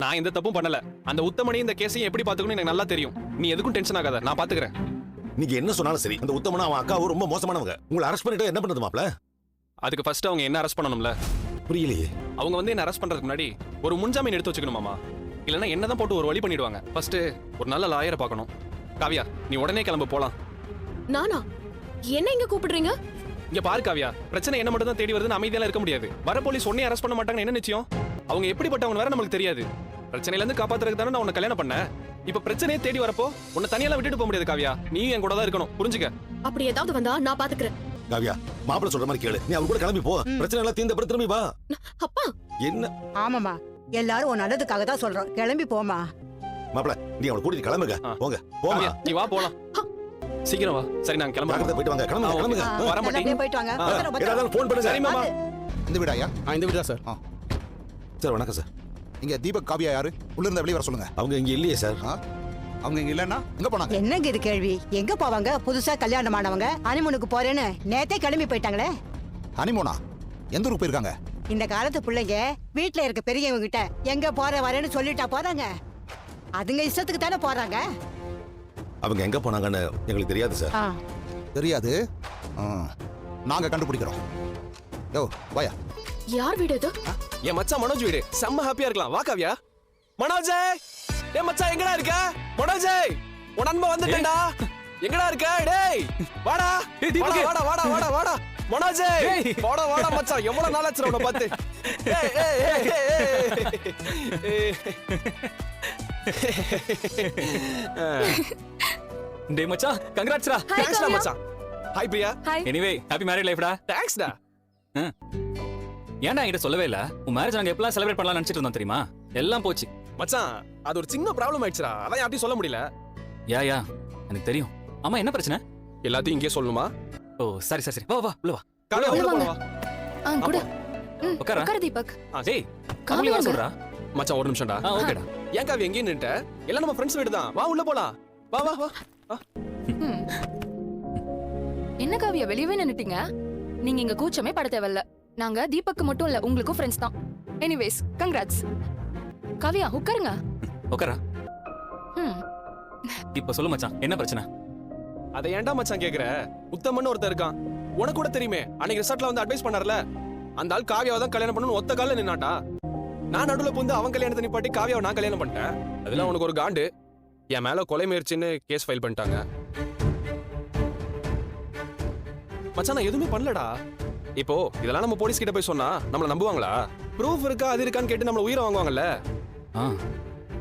நான் எந்த தப்பும் பண்ணல. அந்த உத்தமனையும் இந்த கேஸையும் எப்படி பாத்துக்கணும் எனக்கு நல்லா தெரியும். நீ எதுக்கும் டென்ஷன் ஆகாத, நான் பாத்துக்கிறேன். நீங்க என்ன சொன்னாலும் சரி, அந்த உத்தமனா அவன் அக்காவும் ரொம்ப மோசமானவங்க. உங்களை அரெஸ்ட் பண்ணிட்டு என்ன பண்றது மாப்ள? அதுக்கு ஃபர்ஸ்ட் அவங்க என்ன அரெஸ்ட் பண்ணணும்ல. புரியலையே. அவங்க வந்து என்ன அரெஸ்ட் பண்றதுக்கு முன்னாடி ஒரு முன்ஜாமீன் எடுத்து வச்சுக்கணுமாமா. இல்லைன்னா என்னதான் போட்டு ஒரு வழி பண்ணிடுவாங்க. ஃபர்ஸ்ட் ஒரு நல்ல லாயரை பார்க்கணும். காவியா, நீ உடனே கிளம்பு, போலாம். நானா? என்ன இங்க கூப்பிடுறீங்க? இங்க பாரு காவியா, பிரச்சனை என்ன மட்டும் தான் தேடி வருதுன்னு அமைதியால இருக்க முடியாது. வர போலீஸ் உடனே அரெஸ்ட் பண்ண மாட்டாங்கன்னு என்ன நிச்சயம்? அவங்க எப்படிப்பட்டவங்க வேற நமக்கு தெரியாது. பிரச்சனையில இருந்து காப்பாத்துறதுக்கு தானே நான் உன்னை கல்யாணம் பண்ணேன். இப்ப பிரச்சனையே தேடி வரப்போ உன்னை தனியெல்லாம் விட்டுட்டு போக முடியாது காவியா. நீ என் கூட தான் இருக்கணும், புரிஞ்சுக்க. அப்படி ஏதாவது வந்தா நான் பாத்துக்கிறேன். காவியா, மாப்பிள்ள சொல்ற மாதிரி கேளு. நீ அவர் கூட கிளம்பி போ. பிரச்சனை எல்லாம் தீர்ந்த அப்புறம் திரும்பி வா. அப்பா என்ன? ஆமாமா, எல்லாரும் உன் நல்லதுக்காக தான் சொல்றோம். கிளம்பி போமா. மாப்பிள்ள, நீ அவளை கூட்டிட்டு கிளம்புங்க. போங்க, போமா. காவியா, நீ வா, போலாம். சீக்கிரம் வா. சரி, நாங்க கிளம்புறோம். போயிட்டு வாங்க. கிளம்புங்க, கிளம்புங்க. வர மாட்டீங்க. போயிட்டு வாங்க. ஏதாவது ஃபோன் பண்ணுங்க. சரி மாமா. இந்த வீடாயா? இந்த வீடு தான் சார். சார் வணக்கம் சார். இங்க தீபக் காவியா யாரு? உள்ள இருந்த வெளிய வர சொல்லுங்க. அவங்க இங்க இல்லையே சார். அவங்க இங்க இல்லன்னா எங்க போனாங்க? என்னங்க இது கேள்வி? எங்க போவாங்க? புதுசா கல்யாணம் ஆனவங்க ஹனிமூனுக்கு போறேன்னு நேத்தே கிளம்பி போயிட்டாங்களே. ஹனிமூனா? எந்த ஊருக்கு போயிருக்காங்க? இந்த காலத்து பிள்ளைங்க வீட்டுல இருக்க பெரியவங்க கிட்ட எங்க போற வரேன்னு சொல்லிட்டா போறாங்க. அதுங்க இஷ்டத்துக்கு தானே போறாங்க. அவங்க எங்க போனாங்கன்னு எங்களுக்கு தெரியாது சார். தெரியாது. நாங்க கண்டுபிடிக்கிறோம். யோ வாயா. யார் வீடு இது? என் மச்சான் மனோஜ் வீடு. செம்ம ஹாப்பியா இருக்கலாம். வா காவியா. மனோஜே, ஏ மச்சான் எங்கடா இருக்க? மனோஜே, உன் நண்பன் வந்துட்டேன்டா. எங்கடா இருக்க? டேய் வாடா. வாடா வாடா வாடா வாடா வாடா. மனோஜே, வாடா வாடா மச்சான். எவ்வளவு நாள் ஆச்சு உன்னை பார்த்து. ஏய் ஏய் ஏய் ஏய். டேய் மச்சான், கங்க்ராட்ஸ்டா. தேங்க்ஸ்டா மச்சான். Hi Priya. Anyway happy married லைஃப்டா. தேங்க்ஸ்டா. ஏன்டா என்கிட்ட சொல்லவே இல்ல? உன் மேரேஜ் நாங்க எப்பலாம் செலிப்ரேட் பண்ணலாம் நினைச்சிட்டு இருந்தோம் தெரியுமா? எல்லாம் போச்சு மச்சான். அது ஒரு சின்ன ப்ராப்ளம் ஆயிடுச்சுடா. அதான் யார்ட்டையும் சொல்ல முடியல. யா எனக்கு தெரியும். ஆமா, என்ன பிரச்சனை? எல்லாத்தையும் இங்கே சொல்லணுமா? ஓ சரி சரி சரி, வா வா உள்ள வா. காவியா உள்ள போலாம் வா. கூட உட்காரா. உட்காரு தீபக். டேய் காவியா வர சொல்றா. மச்சான் ஒரு நிமிஷம்டா. ஓகேடா. ஏன் காவி எங்கே நின்னுட்ட? எல்லாம் நம்ம ஃப்ரெண்ட்ஸ் வீடு தான். வா உள்ள போலாம். வா வா வா. என்ன காவியா வெளியவே நின்னுட்டீங்க? நீங்க இங்க கூச்சமே பட தேவையில்ல. நாங்க தீபக்கு மட்டும் இல்ல, உங்களுக்கும் ஃப்ரெண்ட்ஸ் தான். Anyways congrats. காவியா உட்காருங்க. உட்காரா. இப்ப சொல்லு மச்சான், என்ன பிரச்சனை? அதை ஏன்டா மச்சான் கேக்குற? உத்தமன்னு ஒருத்தர் இருக்கான். உனக்கு கூட தெரியுமே, அன்னைக்கு ரிசார்ட்ல வந்து அட்வைஸ் பண்ணார்ல. அந்த ஆள் காவியாவை தான் கல்யாணம் பண்ணணும்னு ஒத்த கால்ல நின்னாட்டா. நான் நடுவுல புந்து அவன் கல்யாணத்தை நிப்பாட்டி காவியாவை நான் கல்யாணம் பண்ணிட்டேன். அதெல்லாம் உனக்கு ஒரு காண்டு. என் மேல கொலை முயற்சின்னு கேஸ் ஃபைல் பண்ணிட்டாங்க. மச்சான் நான் எதுவுமே பண்ணலடா. இப்போ இதெல்லாம் நம்ம போலீஸ் கிட்ட போய் சொன்னா நம்மள நம்புவாங்களா? ப்ரூஃப் இருக்கா அது இருக்கான்னு கேட்டு நம்மள உயிரை வாங்குவாங்கல்ல.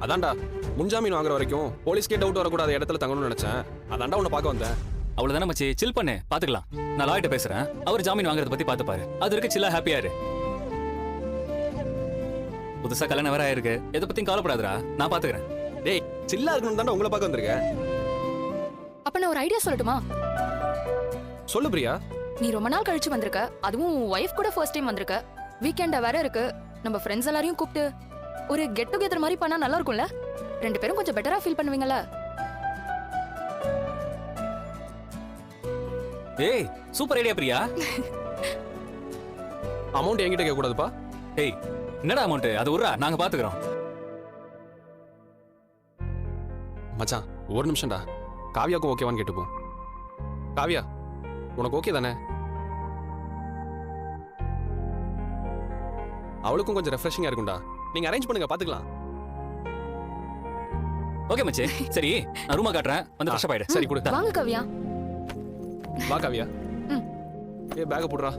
அதான்டா முன்ஜாமீன் வாங்குற வரைக்கும் போலீஸ்க்கே டவுட் வரக்கூடாத இடத்துல தங்கணும்னு நினைச்சேன். அதான்டா உன்னை பார்க்க வந்தேன். அவ்வளவுதானே மச்சி, சில் பண்ணு, பாத்துக்கலாம். நான் லாயிட்ட பேசுறேன். அவர் ஜாமீன் வாங்குறத பத்தி பாத்துப்பாரு. அது இருக்கு, சில்லா ஹாப்பியா இரு. புதுசா கல்யாணம் வேற ஆயிருக்கு, எதை பத்தியும் கவலைப்படாதடா, நான் பாத்துக்கிறேன். டேய் சில்லா இருக்கணும் தான்டா உங்களை பார்க்க வந்திருக்கேன். அப்ப நான் ஒரு ஐடியா சொல்லட்டுமா? சொல்லு பிரியா. நீ ரொம்ப நாள் கழிச்சு வந்திருக்க, அதுவும் ஒய்ஃப் கூட ஃபர்ஸ்ட் டைம் வந்திருக்க. வீக்கெண்டா வேற இருக்கு. நம்ம ஃப்ரெண்ட்ஸ் எல்லாரையும் கூப்பிட்டு ஒரு கெட் டுகெதர் மாதிரி பண்ணா நல்லா இருக்கும்ல? 2 பேரும் கொஞ்சம் பெட்டரா ஃபீல் பண்ணுவீங்கல்ல? ஏய் சூப்பர் ஐடியா பிரியா. அமௌண்ட் என்கிட்ட கேட்க கூடாதுப்பா. ஏய் என்னடா அமௌண்ட்? அது உர்றா, நாங்க பாத்துக்கிறோம். மச்சான் ஒரு நிமிஷம்டா. காவியாக்கும் ஓகேவான்னு கேட்டுப்போம். காவியா உனக்கு ஓகே தானே? அவளுக்கும் கொஞ்சம் ரெஃப்ரெஷிங்கா இருக்கும்டா. நீங்க அரேஞ்ச் பண்ணுங்க, பாத்துக்கலாம். ஓகே மச்சி, சரி நான் ரூமா காட்டுறேன், வந்து ஃப்ரெஷ் அப் ஆயிடு. சரி கொடு. வாங்க காவியா. வா காவியா. ஏ பேக்க போடுறா.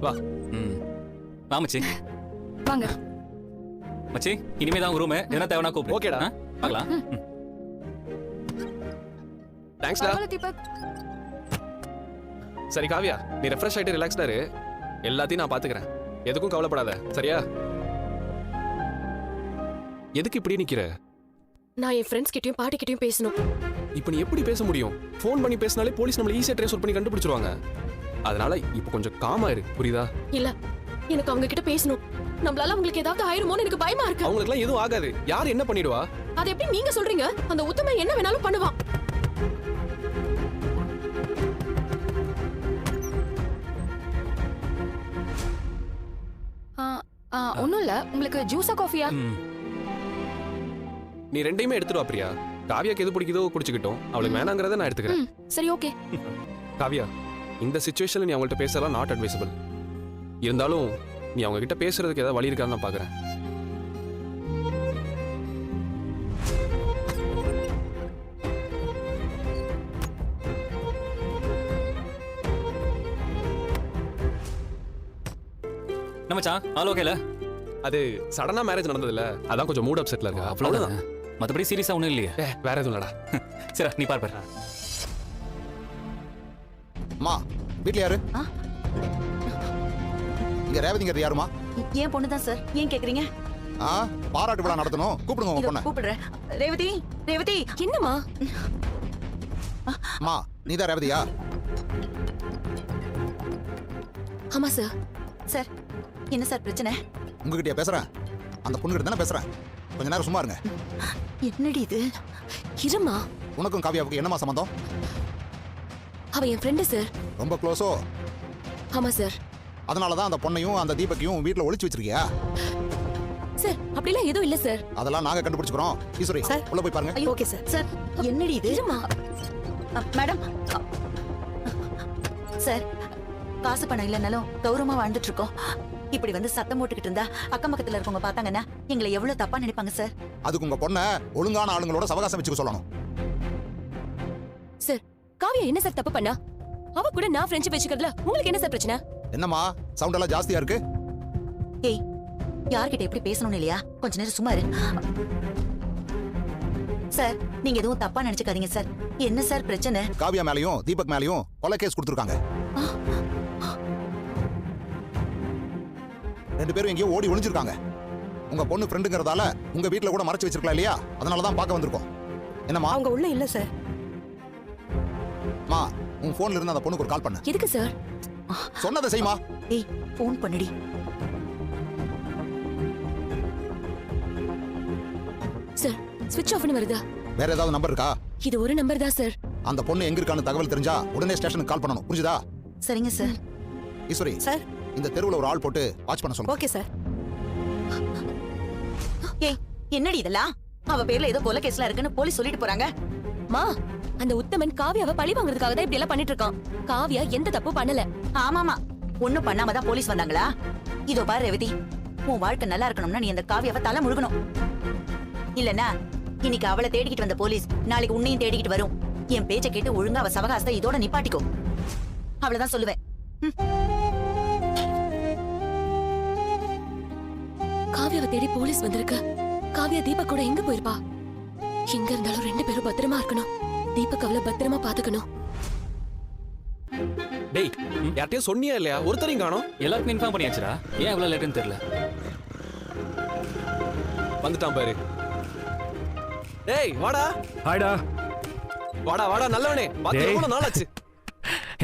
வா. வா மச்சி. வாங்க மச்சி, இனிமே தான் ரூம், என்ன தேவைனா கூப்பிடு. ஓகேடா, பார்க்கலாம். தேங்க்ஸ்டா. பரவாயில்ல தீபக். சரி காவியா, நீ ரெஃப்ரெஷ் ஆயிட்டு ரிலாக்ஸ்டா இரு. எல்லாத்தையும் நான் பாத்துக்கிறேன். எதுக்கும் கவலைப்படாத, சரியா? எதுக்கு இப்படி நிக்கிற? நான் என் ஃப்ரெண்ட்ஸ் கிட்டயும் பாட்டி கிட்டயும் பேசணும். இப்போ நீ எப்படி பேச முடியும்? ஃபோன் பண்ணி பேசினாலே போலீஸ் நம்மள ஈஸியா ட்ரேஸ் பண்ணி கண்டுபிடிச்சிருவாங்க. அதனால இப்போ கொஞ்சம் காமா இரு, புரியுதா? இல்ல, எனக்கு அவங்க கிட்ட பேசணும். நம்மளால அவங்களுக்கு ஏதாவது ஆயிருமோன்னு எனக்கு பயமா இருக்கு. அவங்களுக்குலாம் எதுவும் ஆகாது. யார் என்ன பண்ணிடுவா? அது எப்படி நீங்க சொல்றீங்க? அந்த உத்தமன் என்ன வேணாலும் பண்ணுவான். ஒண்ணும் இல்ல. உங்களுக்கு ஜூஸா காஃபியா? ம். நீ ரெண்டையுமே எடுத்துட்டு வா பிரியா. காவியாக்கு எது பிடிக்குதோ குடிச்சுக்கிட்டோம். அவளுக்கு வேணாங்கிறத நான் எடுத்துக்கிறேன். சரி ஓகே. காவியா, இந்த சுச்சுவேஷன்ல நீ அவங்கள்ட்ட பேசலாம் நாட் அட்வைசபிள். இருந்தாலும் நீ அவங்க கிட்ட பேசுறதுக்கு ஏதாவது வழி இருக்கான்னு நான் பாக்குறேன். நம்ம மச்சான் ஆல் ஓகேல? அது சடனா மேரேஜ் நடந்ததுல அதான் கொஞ்சம் மூட் அப்செட்ல இருக்கா. அவ்வளவுதான். மத்தபடி சீரியஸா ஒண்ணும் இல்லையே. வேற எதுவும் இல்லடா. சரி நீ பாரு. அம்மா வீட்ல யாரு? இங்க ரேவதிங்கிறது யாருமா? ஏன் பொண்ணு தான் சார். ஏன் கேக்குறீங்க? பாராட்டு விழா நடத்தணும், கூப்பிடுங்க உங்க பொண்ணை. கூப்பிடுறேன். ரேவதி, ரேவதி. என்னம்மா? அம்மா நீதான் ரேவதியா? ஆமா சார். சார் என்ன சார் பிரச்சனை? உங்ககிட்டயா பேசுறேன்? அந்த பொண்ணுகிட்ட தானே பேசுறேன். கொஞ்ச நேரம் சும்மா இருங்க. என்னடி இது? இருமா, உனக்கும் காவியாவுக்கு என்னமா சம்பந்தம்? அவ என் ஃப்ரெண்டு சார். ரொம்ப க்ளோஸோ? ஆமா சார். அதனாலதான் அந்த பொண்ணையும் அந்த தீபக்கையும் வீட்ல ஒளிச்சு வச்சிருக்கியா? சார் அப்படிலாம் எதுவும் இல்ல சார். அதெல்லாம் நாங்க கண்டுபிடிச்சுக்கிறோம். ஈஸ்வரி உள்ள போய் பாருங்க. ஐயோ, ஓகே சார். சார் என்னடி இது? இருமா. மேடம். சார் காசு பணம் இல்லைனாலும் கௌரவமா வாழ்ந்துட்டு இருக்கோம். இப்படி வந்து சத்தம் போட்டுக்கிட்டு இருந்தா அக்கம் பக்கத்துல இருக்கவங்க பார்த்தாங்கன்னா எங்களை எவ்வளவு தப்பா நினைப்பாங்க சார். அதுக்கு உங்க பொண்ணை ஒழுங்கான ஆளுங்களோட சவகாசம் வச்சுக்க சொல்லணும். சார் காவியா என்ன சார் தப்பு பண்ணா? அவ கூட நான் ஃப்ரெண்ட்ஷிப் வச்சுக்கிறதுல உங்களுக்கு என்ன சார் பிரச்சனை? என்னம்மா சவுண்ட் எல்லாம் ஜாஸ்தியா இருக்கு? ஏய், யார்கிட்ட எப்படி பேசணும்னு இல்லையா? கொஞ்ச நேரம் சும்மா இரு. சார் நீங்க எதுவும் தப்பா நினைச்சுக்காதீங்க சார். என்ன சார் பிரச்சனை? காவியா மேலயும் தீபக் மேலயும் கொலை கேஸ் கொடுத்துருக்காங்க. 2 பேரும் எங்கேயோ ஓடி ஒளிஞ்சிருக்காங்க. உங்க பொண்ணு ஃப்ரெண்டுங்கிறதால உங்க வீட்ல கூட மறைச்சு வச்சிருக்கலாம் இல்லையா? அதனாலதான் பார்க்க வந்திருக்கோம். என்னம்மா? அவங்க உள்ள இல்ல சார். மா உன் போன்ல இருந்து அந்த பொண்ணுக்கு ஒரு கால் பண்ணு. எதுக்கு சார்? சொன்னதை செய்மா. ஏய் போன் பண்ணுடி. சார் ஸ்விட்ச் ஆஃப்னு வருதா? வேற ஏதாவது நம்பர் இருக்கா? இது ஒரு நம்பர் தான் சார். அந்த பொண்ணு எங்க இருக்கான்னு தகவல் தெரிஞ்சா உடனே ஸ்டேஷனுக்கு கால் பண்ணணும். புரிஞ்சுதா? சரிங்க சார். ஈஸ்வரி சார். இந்த தெருவுல ஒரு ஆள் போட்டு வாட்ச் பண்ண சொல்லுங்க. Okay sir. ஏய் என்னடி இதெல்லாம்? அவ பேர்ல ஏதோ கொலை கேஸ்ல இருக்குன்னு போலீஸ் சொல்லிட்டு போறாங்க. மா அந்த உத்தமன் காவியாவை பழி வாங்குறதுக்காக தான் இப்படி எல்லாம் பண்ணிட்டு இருக்கான். காவியா எந்த தப்பு பண்ணல. ஆமாமா, ஒண்ணும் பண்ணாம தான் போலீஸ் வந்தாங்களா? இதோ பாரு ரேவதி, உன் வாழ்க்கை நல்லா இருக்கணும்னா நீ அந்த காவியாவை தலை முழுகணும். இல்லனா இன்னைக்கு அவளை தேடிக்கிட்டு வந்த போலீஸ் நாளைக்கு உன்னையும் தேடிக்கிட்டு வரும். என் பேச்சை கேட்டு ஒழுங்கா அவ சவகாசத்தை இதோட நிப்பாட்டிக்கோ. அவ்வளவுதான் சொல்லுவேன். காவியாவை தேடி போலீஸ் வந்திருக்கு. காவியா தீபக் கூட எங்க போயிருப்பா? எங்க இருந்தாலும் 2 பேரும் பத்திரமா இருக்கணும். தீபக் அவளை பத்திரமா பாத்துக்கணும். டேய், யார்ட்டையும் சொன்னியா இல்லையா? ஒருத்தரையும் காணோம். எல்லாருக்கும் இன்ஃபார்ம் பண்ணியாச்சுடா. ஏன் இவ்வளவு லேட்டுன்னு தெரியல. வந்துட்டான் பாரு. டேய் வாடா. ஹாய்டா. வாடா வாடா நல்லவனே. பாத்து எவ்வளவு நாள் ஆச்சு.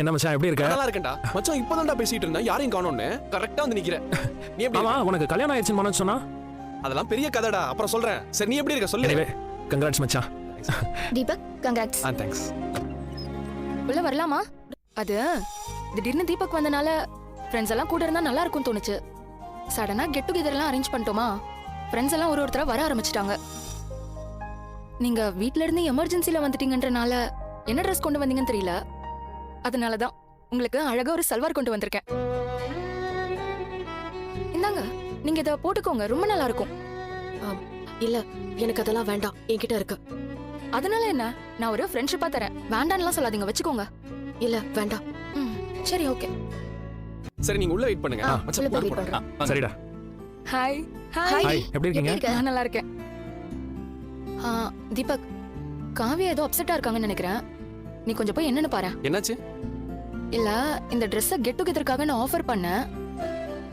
என்ன மச்சான் எப்படி இருக்க? நல்லா இருக்கேன்டா. மச்சான் இப்போதான்டா பேசிட்டு இருந்தேன். யாரையும் காணோம்னு கரெக்ட்டா வந்து நிக்கிற. நீ எப்படி? ஆமா உனக்கு கல்யாணம் ஆயிடுச்சுன்னு மனோ சொன்னா? அதெல்லாம் பெரிய கதைடா. அப்புறம் சொல்றேன். சரி நீ எப்படி இருக்க சொல்லு. எனிவே கங்க்ராட்ஸ் மச்சான். தீபக் கங்க்ராட்ஸ். தேங்க்ஸ். உள்ள வரலாமா? அது திடீர்னு தீபக் வந்தனால ஃப்ரெண்ட்ஸ் எல்லாம் கூட இருந்தா நல்லா இருக்கும்னு தோணுச்சு. சடனா கெட் டுகெதர் எல்லாம் அரேஞ்ச் பண்ணிட்டோமா? ஃப்ரெண்ட்ஸ் எல்லாம் ஒருத்தரா வர ஆரம்பிச்சிட்டாங்க. நீங்க வீட்ல இருந்து எமர்ஜென்சில வந்துட்டீங்கன்றனால என்ன ட்ரெஸ் கொண்டு வந்தீங்கன்னு தெரியல. அதனாலதான் உங்களுக்கு அழகா ஒரு சல்வார் கொண்டு வந்திருக்கேன். இந்தாங்க, நீங்க இத போட்டுக்கோங்க, ரொம்ப நல்லா இருக்கும். இல்ல எனக்கு அதெல்லாம் வேண்டாம், என்கிட்ட இருக்கு. அதனால என்ன, நான் ஒரு ஃப்ரெண்ட்ஷிப்பா தரேன். வேண்டான்லாம் சொல்லாதீங்க, வச்சுக்கோங்க. இல்ல வேண்டாம். சரி ஓகே. சரி நீங்க உள்ள வெயிட் பண்ணுங்க. மச்சான் உள்ள போடு wait போடு. சரிடா. ஹாய். ஹாய் எப்படி இருக்கீங்க? நான் நல்லா இருக்கேன். தீபக், காவியா ஏதோ அப்செட்டா இருக்காங்கன்னு நினைக்கிறேன். நீ கொஞ்சம் போய் என்னன்னு பாரு. என்னாச்சு? இல்ல இந்த ட்ரெஸ்ஸை கெட் டுகெதருக்காக நான் ஆஃபர் பண்ணேன்.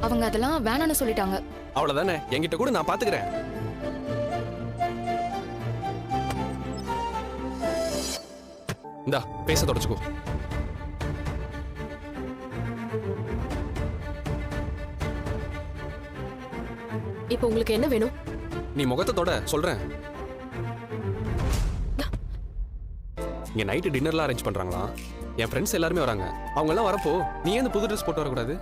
அவங்க அதெல்லாம் வேணான்னு சொல்லிட்டாங்க. அவ்வளவுதானே, என்கிட்ட கூட நான் பாத்துக்கிறேன். இந்தா பேச தொடச்சுக்கோ. இப்போ உங்களுக்கு என்ன வேணும்? நீ முகத்தை தொட சொல்றேன். இங்க நைட்டு டின்னர்லாம் அரேஞ்ச் பண்றாங்களா? என் ஃப்ரெண்ட்ஸ் எல்லாருமே வராங்க. அவங்க எல்லாம் வரப்போ நீ ஏன் புது ட்ரெஸ் போட்டு வரக்கூடாது?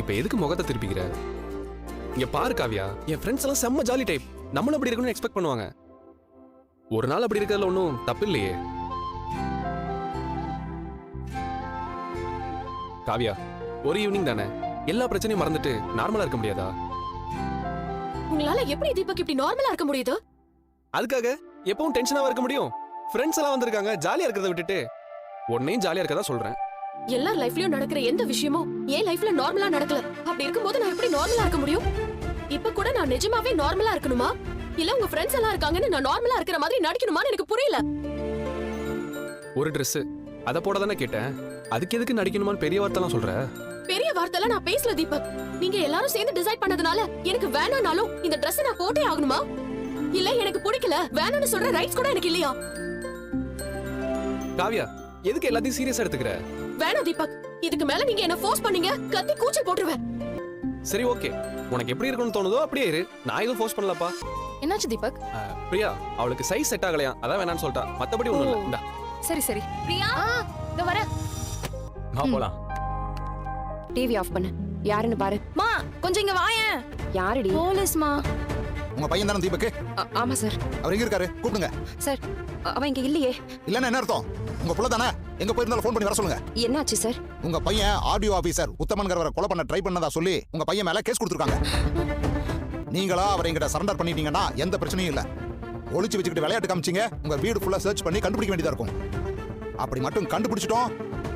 இப்ப எதுக்கு முகத்தை திருப்பிக்கிற? இங்க பாரு காவியா, என் ஃப்ரெண்ட்ஸ் எல்லாம் செம்ம ஜாலி டைப். நம்மளும் அப்படி இருக்கணும்னு எக்ஸ்பெக்ட் பண்ணுவாங்க. ஒரு நாள் அப்படி இருக்கிறதுல ஒன்றும் தப்பு இல்லையே. காவியா, ஒரு ஈவினிங் தானே, எல்லா பிரச்சனையும் மறந்துட்டு நார்மலா இருக்க முடியாதா? உங்களால எப்படி தீபக் இப்படி நார்மலா இருக்க முடியுது? அதுக்காக எப்பவும் டென்ஷனாவா இருக்க முடியும்? ஃப்ரெண்ட்ஸ் எல்லாம் வந்திருக்காங்க, ஜாலியா இருக்கிறத விட்டுட்டு உன்னையும் ஜாலியா இருக்கதா சொல்றேன். எல்லார் லைஃப்லயும் நடக்கிற எந்த விஷயமும் என் லைஃப்ல நார்மலா நடக்கல. அப்படி இருக்கும்போது நான் எப்படி நார்மலா இருக்க முடியும்? இப்ப கூட நான் நிஜமாவே நார்மலா இருக்கணுமா, இல்ல உங்க ஃப்ரெண்ட்ஸ் எல்லாம் இருக்காங்கன்னு நான் நார்மலா இருக்கிற மாதிரி நடிக்கணுமான்னு எனக்கு புரியல. ஒரு Dress அத போட தானே கேட்டேன், அதுக்கு எதுக்கு நடிக்கணுமான்னு பெரிய வார்த்தைலாம் சொல்ற? பெரிய வார்த்தைலாம் நான் பேசல தீபக். நீங்க எல்லாரும் சேர்ந்து டிசைட் பண்ணதுனால எனக்கு வேணானாலும் இந்த Dress நான் போட்டே ஆகணுமா? இல்ல எனக்கு பிடிக்கல வேணும்னு சொல்ற ரைட்ஸ் கூட எனக்கு இல்லையா? காவியா, எதுக்கு எல்லாத்தையும் சீரியஸா எடுத்துக்கிற? வேணாம் தீபக், இதுக்கு மேல நீங்க என்ன ஃபோர்ஸ் பண்ணீங்க, கத்தி கூச்சல் போட்டுருவேன். சரி ஓகே, உனக்கு எப்படி இருக்கணும்னு தோணுதோ அப்படியே இரு. நான் எதுவும் ஃபோர்ஸ் பண்ணலப்பா. என்னாச்சு தீபக்? பிரியா, அவளுக்கு சைஸ் செட் ஆகலையா, அதான் வேணாம்னு சொல்லிட்டா. மத்தபடி ஒண்ணும் இல்ல. இந்தா. சரி சரி பிரியா, இதோ வரேன். போலாம். டிவி ஆஃப் பண்ணு, யாருன்னு பாரு. மா கொஞ்சம் இங்க வாயேன். யாருடி? போலீஸ்மா. உங்க பையன் தானே தீபக்? ஆமா சார். அவர் எங்க இருக்காரு? கூப்பிடுங்க. சார் அவன் இங்க இல்லையே. இல்லன்னா என்ன அர்த்தம்? உங்க புள்ள தானே, எங்க போயிருந்தாலும் ஃபோன் பண்ணி வர சொல்லுங்க. என்னாச்சு சார்? உங்க பையன் ஆடியோ ஆபீசர் உத்தமன்கிறவரை கொலை பண்ண ட்ரை பண்ணதா சொல்லி உங்க பையன் மேல கேஸ் கொடுத்துருக்காங்க. நீங்களா அவரை எங்கிட்ட சரண்டர் பண்ணிட்டீங்கன்னா எந்த பிரச்சனையும் இல்ல. ஒளிச்சு வச்சுக்கிட்டு விளையாட்டு காமிச்சிங்க, உங்க வீடு ஃபுல்லா சர்ச் பண்ணி கண்டுபிடிக்க வேண்டியதா இருக்கும். அப்படி மட்டும் கண்டுபிடிச்சிட்டோம்,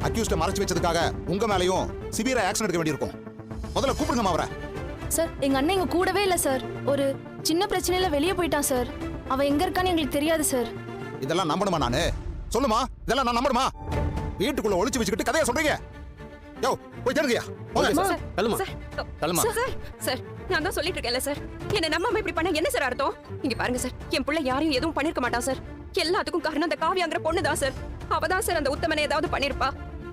அக்யூஸ்ட மறைச்சு வச்சதுக்காக உங்க மேலயும் சிவியரா ஆக்ஷன் எடுக்க வேண்டியிருக்கும். முதல்ல கூப்பிடுங்க அவரை. சார் எங்க அண்ணன் இங்க கூடவே இல்ல சார். ஒரு சின்ன பிரச்சனையில வெளியே போயிட்டான் சார். அவ எங்க இருக்கான்னு எங்களுக்கு தெரியாது சார். இதெல்லாம் நம்பணுமா நானு? சொல்லுமா, இதெல்லாம் நான் நம்பணுமா? வீட்டுக்குள்ள ஒளிச்சு வச்சுக்கிட்டு கதையா சொல்றீங்க? யோ போய் தேடுங்கயா. தள்ளுமா தள்ளுமா. சார் சார் நான் தான் சொல்லிட்டு இருக்கேன்ல சார், என்ன நம்பாம இப்படி பண்ண என்ன சார் அர்த்தம்? இங்க பாருங்க சார், என் புள்ள யாரையும் எதுவும் பண்ணிருக்க மாட்டான் சார். எல்லாத்துக்கும் காரணம் அந்த காவியாங்கிற பொண்ணு தான் சார். அவதான் சார் அந்த உத்தமனை ஏதாவது பண்ணிருப்பா.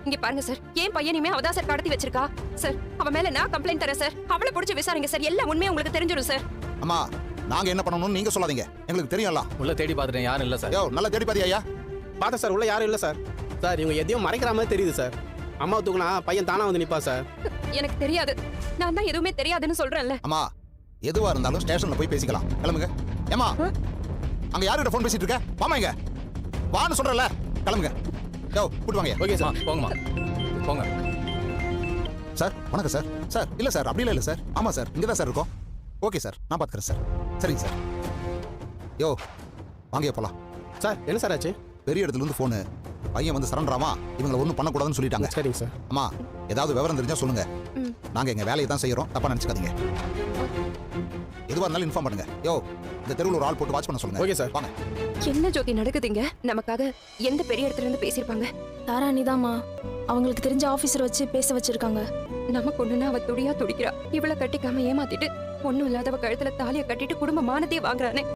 இங்க பாருங்க சார், என் பையனையுமே அவதான் சார் கடத்தி வச்சிருக்கா சார். அவ மேல நான் கம்ப்ளைண்ட் தரேன் சார். அவளை பிடிச்சு விசாரிங்க சார், எல்லா உண்மையும் உங்களுக்கு தெரிஞ்சிடும் சார். அம்மா, நாங்க என்ன பண்ணணும்னு நீங்க சொல்லாதீங்க, எங்களுக்கு தெரியும்ல. உள்ள தேடி பார்த்துட்டேன், யாரும் இல்ல சார். யோ நல்லா தேடி பாத்தியா ஐயா? பார்த்தா சார், உள்ள யாரும் இல்ல சார். சார் இவங்க எதையும் மறைக்கிற மாதிரி தெரியுது சார். அம்மா தூக்குனா பையன் தானா வந்து நிப்பா சார். எனக்கு தெரியாது, நான் தான் எதுவுமே தெரியாதுன்னு சொல்றேன்ல. அம்மா, எதுவா இருந்தாலும் ஸ்டேஷன்ல போய் பேசிக்கலாம். கிளம்புங்க. ஏமா, அங்க யார்கிட்ட ஃபோன் பேசிட்டு இருக்க? வாமா இங்க வான்னு சொல்றல. கிளம்புங்க. யோ கூட்டி வாங்க. ஓகே சார், போங்கம்மா போங்க. சார் வணக்கம் சார். சார் இல்ல சார், அப்படி இல்ல சார். ஆமா சார், இங்க தான் சார் இருக்கோம். ஓகே சார், நான் பாத்துக்கிறேன் சார். சரிங்க சார். யோ வாங்க போலாம். சார் என்ன சார் ஆச்சு? பெரிய இடத்துல இருந்து போனு, பையன் வந்து சரண்டராமா, இவங்களை ஒன்றும் பண்ணக்கூடாதுன்னு சொல்லிட்டாங்க. சரிங்க சார். அம்மா, ஏதாவது விவரம் தெரிஞ்சா சொல்லுங்க. நாங்க எங்க வேலையை தான் செய்யறோம், தப்பா நினைச்சுக்காதீங்க. எதுவா இருந்தாலும் இன்ஃபார்ம் பண்ணுங்க. யோ இந்த தெருவில் ஒரு ஆள் போட்டு வாட்ச் பண்ண சொல்லுங்க. Okay sir. வாங்க. என்ன ஜோதி நடக்குதுங்க? நமக்காக எந்த பெரிய இடத்துல இருந்து பேசியிருப்பாங்க? தாராணிதாம்மா, அவங்களுக்கு தெரிஞ்ச ஆபீசர் வச்சு பேச வச்சிருக்காங்க. நம்ம பொண்ணுன்னா அவ துடியா துடிக்கிறா. இவளை கட்டிக்காம ஏமாத்திட்டு ஒண்ணும் இல்லாதவ கழுத்துல தாலியை கட்டிட்டு குடும்ப மானத்தையே வாங்குறானே.